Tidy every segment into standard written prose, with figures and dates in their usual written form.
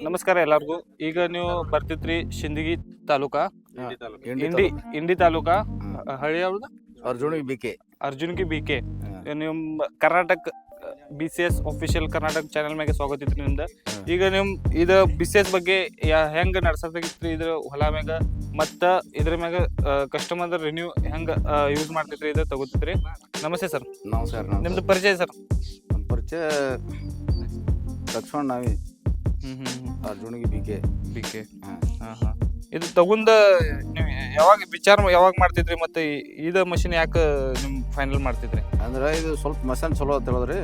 ನಮಸ್ಕಾರ ಎಲ್ಲರಿಗೂ. ಈಗ ನೀವು ಬರ್ತಿದ್ರಿ ಶಿಂದಗಿ ತಾಲೂಕಾ, ಇಂಡಿ ಇಂಡಿ ತಾಲೂಕಾ, ಹ್ಮ್. ಹಳ್ಳಿ ಯಾವ್ದು? ಅರ್ಜುನಿಗೆ ಬಿಕೆ ಅರ್ಜುನ್ಗಿ BK. ನೀವು Karnataka BCS official Karnataka channel ಮ್ಯಾಗೆ ಸ್ವಾಗತ ಇತ್ತು ನಿಮ್ದ. ಈಗ ನಿಮ್ ಇದು BCS ಬಗ್ಗೆ ಹೆಂಗ ನಡ್ಸತೈತ್ರಿ ಇದ್ರ ಹೊಲ ಮ್ಯಾಗ, ಮತ್ತ ಇದ್ರ ಮ್ಯಾಗ ಕಸ್ಟಮರ್ ರಿನ್ಯೂ ಹೆಂಗ ಯೂಸ್ ಮಾಡ್ತೈತ್ರಿ ಇದು ತಗೋತಿದ್ರಿ. ನಮಸ್ತೆ ಸರ್. ನಮಸ್ಕಾರ. ನಿಮ್ದು ಪರಿಚಯ ಸರ್? ನಮ್ಮ ಪರಿಚಯ ಲಕ್ಷ್ಮಣ ನಾವಿ, ಅರ್ಜುನಿಗೆ ಬಿಕೆ. BK. ಇದು ತಗೊಂಡ ನೀವು ಯಾವಾಗ ಮಾಡ್ತಿದ್ರಿ, ಮತ್ತೆ ಇದ ಮಷಿನ್ ಯಾಕೆ ನಿಮ್ ಫೈನಲ್ ಮಾಡ್ತಿದ್ರಿ? ಅಂದ್ರೆ ಇದು ಸ್ವಲ್ಪ ಮಸಾನ್ ಚಲೋ ಅಂತ ಹೇಳಿದ್ರಿ,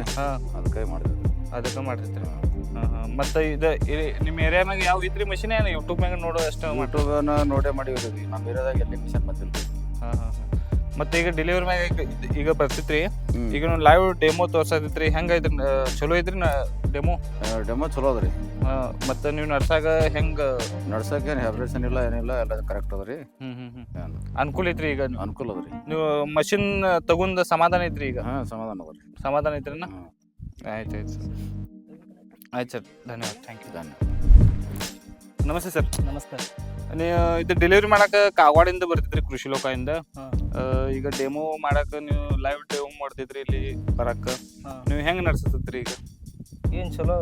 ಅದಕ್ಕೆ ಮಾಡಿದ್ರಿ. ಅದಕ್ಕೆ ಮಾಡ್ತಿದ್ರಿ. ಮತ್ತೆ ನಿಮ್ಮ ಏರಿಯಾನಾಗ ಯಾವ ಇದ್ರಿ ಮಷಿನ್? ಏನು ಯೂಟ್ಯೂಬ್ ಮ್ಯಾಗ ನೋಡೋ ಅಷ್ಟು? ಯೂಟ್ಯೂಬ್ನ ನೋಡೇ ಮಾಡಿವ್ರಿ. ನಮ್ಮ ಏರಿಯಾದಾಗ ಎಲ್ಲಿ ಮಿಷನ್ ಬಂದಿಲ್ರಿ. ಮತ್ತೆ ಈಗ ಡೆಲಿವರಿ ಮ್ಯಾಗ ಈಗ ಬರ್ತಿತ್ರಿ. ಈಗ ಲೈವ್ ಡೆಮೋ ತೋರ್ಸತೈತ್ರಿ. ಹೆಂಗ ಇದ್ರ ಚಲೋ ಐತ್ರಿ ಡೆಮೋ? ಡೆಮೋ ಚಲೋ ಅದ್ರಿ. ಮತ್ತೆ ನೀವು ನಡ್ಸಾಗ ಹೆಂಗ? ನಡ್ಸಕ್ಕೆ ಏನು ಹೆಬ್ರೇಷನ್ ಇಲ್ಲ, ಏನಿಲ್ಲ, ಎಲ್ಲ ಕರೆಕ್ಟ್ ಅದ್ರಿ. ಅನುಕೂಲ ಐತ್ರಿ. ಈಗ ಅನುಕೂಲ ಅದ್ರಿ. ನೀವು ಮಷಿನ್ ತಗೊಂಡ್ ಸಮಾಧಾನ ಐತ್ರಿ? ಈಗ ಸಮಾಧಾನ ಅದ್ರಿ. ಸಮಾಧಾನ ಐತ್ರಿ. ಆಯ್ತು ಸರ್, ಧನ್ಯವಾದ. Thank you. ನಮಸ್ತೆ ಸರ್. ನಮಸ್ಕಾರ. ನೀವು ಇದು ಡೆಲಿವರಿ ಮಾಡಕ್ಕೆ ಕಾಗವಾಡಿಂದ ಬರ್ತಿದ್ರಿ, ಕೃಷಿ ಲೋಕದಿಂದ. ಈಗ ಡೆಮೋ ಮಾಡಕ್ಕೆ ನೀವು ಲೈವ್ ಡೆಮೋ ಮಾಡ್ತಿದ್ರಿ ಇಲ್ಲಿ ಬರಕ್ಕೆ. ನೀವು ಹೆಂಗೆ ನಡ್ಸತ್ರಿ ಈಗ? ಏನು ಚಲೋ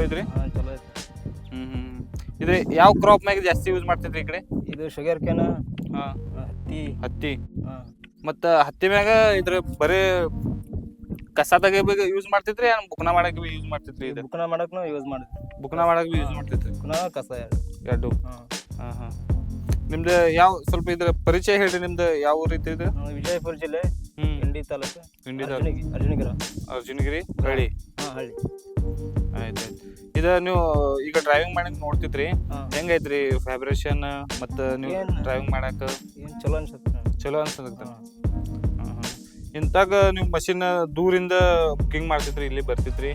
ಐತ್ರಿ? ಚಲೋ ಐತಿ. ಇದು ಯಾವ ಕ್ರಾಪ್ ಮ್ಯಾಗ ಜಾಸ್ತಿ ಯೂಸ್ ಮಾಡ್ತಿದ್ರಿ ಈ ಕಡೆ? ಇದು ಶುಗರ್ ಕೇನ್, ಹತ್ತಿ. ಮತ್ತು ಹತ್ತಿ ಮ್ಯಾಗ ಇದ್ರ ಬರೀ ಕಸ ತೆಗಿಬೇಕು ಯೂಸ್ ಮಾಡ್ತಿದ್ರಿ, ಬುಕ್ನ ಮಾಡಕ್ಕೆ ಯೂಸ್ ಮಾಡ್ತಿದ್ರಿ? ಇದು ಬುಕ್ನ ಮಾಡಕ್ಕೂ ಯೂಸ್ ಮಾಡಿದ್ವಿ. ಬುಕ್ನ ಮಾಡಕ್ಕೆ ಯೂಸ್ ಮಾಡ್ತಿದ್ರಿ? ಬುಕ್ನ ಕಸ ಎರಡು. ನಿಮ್ದು ಯಾವ ಸ್ವಲ್ಪ ಇದ್ರ ಪರಿಚಯ ಹೇಳ್ರಿ. ನಿಮ್ದು ಯಾವ ರೀತಿ ಇದು? ವಿಜಯಪುರ ಜಿಲ್ಲೆ, ಇಂಡಿ ತಾಲೂಕು, ಅರ್ಜುನಗಿರಿ ಹಳ್ಳಿ. ಹಳ್ಳಿ. ಆಯ್ತು. ಇದು ನೀವು ಈಗ ಡ್ರೈವಿಂಗ್ ಮಾಡಕ್ ನೋಡ್ತಿದ್ರಿ, ಹೆಂಗೈತ್ರಿ ಫ್ಯಾಬ್ರೇಷನ್? ಮತ್ತು ನೀವು ಡ್ರೈವಿಂಗ್ ಮಾಡಕ್ ಚಲೋ ಅನ್ಸುತ್ತೆ. ಚಲೋ ಅನ್ಸತ್ತ. ಇಂತಾಗ ನೀವು ಮಷಿನ್ ದೂರಿಂದ ಬುಕ್ಕಿಂಗ್ ಮಾಡ್ತಿದ್ರಿ, ಇಲ್ಲಿ ಬರ್ತಿದ್ರಿ.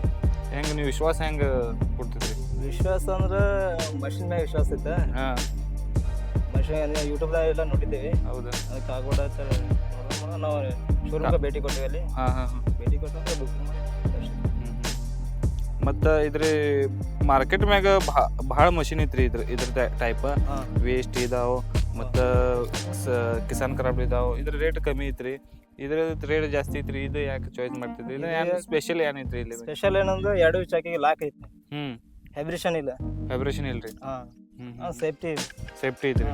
ಹೆಂಗೆ ನೀವು ವಿಶ್ವಾಸ ಹೆಂಗೆ ಕೊಡ್ತಿದ್ರಿ? ವಿಶ್ವಾಸ ಅಂದ್ರೆ ಮಷಿನ್ ಮ್ಯಾಗ ವಿಶ್ವಾಸ ಐತೆ. ಮಷಿನ್ ಯೂಟ್ಯೂಬ್ದಾಗ ಎಲ್ಲ ನೋಡಿದ್ದೇವೆ. ಹೌದಾ? ಅದಕ್ಕೆ ಆಗೋಡ ನಾವು ಶೋರೂಮ್ಗೆ ಭೇಟಿ ಕೊಟ್ಟಿವಿ. ಅಲ್ಲಿ ಭೇಟಿ ಕೊಟ್ಟು ಬುಕ್ ಮಾಡಿ. ಮತ್ತು ಇದ್ರ ಮಾರ್ಕೆಟ್ ಮ್ಯಾಗ ಭಾಳ ಮಷಿನ್ ಐತ್ರಿ. ಇದ್ರ ಟೈಪ್ ವೇಸ್ಟ್ ಇದಾವೆ, ಮತ್ತು ಕಿಸಾನ್ ಕ್ರಾಫ್ಟ್ ಇದಾವೆ. ಇದ್ರ ರೇಟ್ ಕಮ್ಮಿ ಐತ್ರಿ, ಇದ್ರ ರೇಟ್ ಜಾಸ್ತಿ ಐತ್ರಿ. ಇದು ಯಾಕೆ ಚಾಯ್ಸ್ ಮಾಡ್ತಿದ್ರಿ? ಇದು ಸ್ಪೆಷಲ್ ಏನೈತ್ರಿ ಇಲ್ಲಿ? ಸ್ಪೆಷಲ್ ಏನಂದ್ರೆ ಎರಡು ಚಾಕಿಗೆ ಲಾಕ್ ಐತಿ. ಹೆಬ್ರೇಷನ್ ಇಲ್ಲ. ಹೆಬ್ರೇಷನ್ ಇಲ್ರಿ. ಸೇಫ್ಟಿ ಐತ್ರಿ.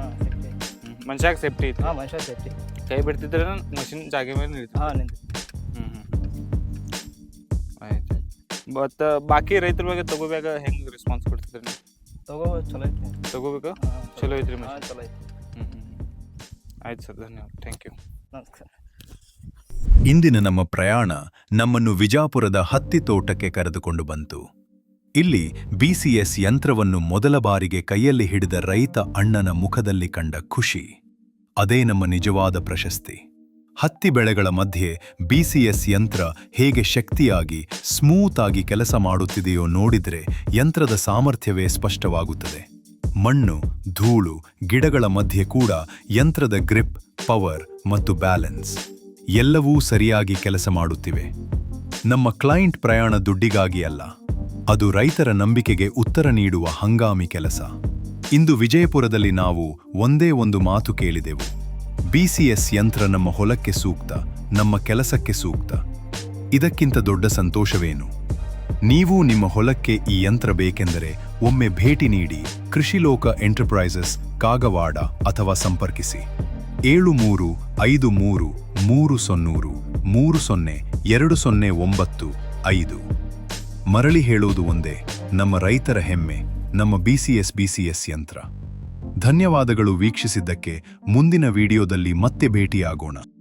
ಮನುಷ್ಯಾಗ ಸೇಫ್ಟಿ ಐತಿ. ಮನುಷ್ಯ ಸೇಫ್ಟಿ. ಕೈ ಬಿಡ್ತಿದ್ರೆ ಮಷಿನ್ ಜಾಗ ಮೇಲೆ ನಿಲ್ತಿ. ಆಯ್ತು. ಮತ್ತು ಬಾಕಿ ರೈತರ ಬಗ್ಗೆ ತಗೋಬೇಕಾಗ ಹೆಂಗೆ ರೆಸ್ಪಾನ್ಸ್ ಕೊಡ್ತಿದ್ರಿ ನೀವು? ಚಲೋ ಐತಿ. ತಗೋಬೇಕು? ಚಲೋ ಐತ್ರಿ ಮಷಿನ್? ಚಲೋ ಐತಿ. ಆಯ್ತು ಸರ್, ಧನ್ಯವಾದ. Thank you. ನಮಸ್ಕಾರ. ಇಂದಿನ ನಮ್ಮ ಪ್ರಯಾಣ ನಮ್ಮನ್ನು ವಿಜಾಪುರದ ಹತ್ತಿ ತೋಟಕ್ಕೆ ಕರೆದುಕೊಂಡು ಬಂತು. ಇಲ್ಲಿ BCS ಯಂತ್ರವನ್ನು ಮೊದಲ ಬಾರಿಗೆ ಕೈಯಲ್ಲಿ ಹಿಡಿದ ರೈತ ಅಣ್ಣನ ಮುಖದಲ್ಲಿ ಕಂಡ ಖುಷಿ, ಅದೇ ನಮ್ಮ ನಿಜವಾದ ಪ್ರಶಸ್ತಿ. ಹತ್ತಿ ಬೆಳೆಗಳ ಮಧ್ಯೆ BCS ಯಂತ್ರ ಹೇಗೆ ಶಕ್ತಿಯಾಗಿ ಸ್ಮೂತ್ ಆಗಿ ಕೆಲಸ ಮಾಡುತ್ತಿದೆಯೋ ನೋಡಿದರೆ ಯಂತ್ರದ ಸಾಮರ್ಥ್ಯವೇ ಸ್ಪಷ್ಟವಾಗುತ್ತದೆ. ಮಣ್ಣು, ಧೂಳು, ಗಿಡಗಳ ಮಧ್ಯೆ ಕೂಡ ಯಂತ್ರದ ಗ್ರಿಪ್, ಪವರ್ ಮತ್ತು ಬ್ಯಾಲೆನ್ಸ್ ಎಲ್ಲವೂ ಸರಿಯಾಗಿ ಕೆಲಸ ಮಾಡುತ್ತಿವೆ. ನಮ್ಮ ಕ್ಲೈಂಟ್ ಪ್ರಯಾಣ ದುಡ್ಡಿಗಾಗಿ ಅಲ್ಲ, ಅದು ರೈತರ ನಂಬಿಕೆಗೆ ಉತ್ತರ ನೀಡುವ ಹಂಗಾಮಿ ಕೆಲಸ. ಇಂದು ವಿಜಯಪುರದಲ್ಲಿ ನಾವು ಒಂದೇ ಒಂದು ಮಾತು ಕೇಳಿದೆವು: BCS ಯಂತ್ರ ನಮ್ಮ ಹೊಲಕ್ಕೆ ಸೂಕ್ತ, ನಮ್ಮ ಕೆಲಸಕ್ಕೆ ಸೂಕ್ತ. ಇದಕ್ಕಿಂತ ದೊಡ್ಡ ಸಂತೋಷವೇನು? ನೀವು ನಿಮ್ಮ ಹೊಲಕ್ಕೆ ಈ ಯಂತ್ರ ಬೇಕೆಂದರೆ ಒಮ್ಮೆ ಭೇಟಿ ನೀಡಿ ಕೃಷಿಲೋಕ ಎಂಟರ್ಪ್ರೈಸಸ್, ಕಾಗವಾಡ ಅಥವಾ ಸಂಪರ್ಕಿಸಿ 733530302095. ಮರಳಿ ಹೇಳುವುದು ಒಂದೇ: ನಮ್ಮ ರೈತರ ಹೆಮ್ಮೆ, ನಮ್ಮ BCS ಯಂತ್ರ. ಧನ್ಯವಾದಗಳು ವೀಕ್ಷಿಸಿದ್ದಕ್ಕೆ. ಮುಂದಿನ ವಿಡಿಯೋದಲ್ಲಿ ಮತ್ತೆ ಭೇಟಿಯಾಗೋಣ.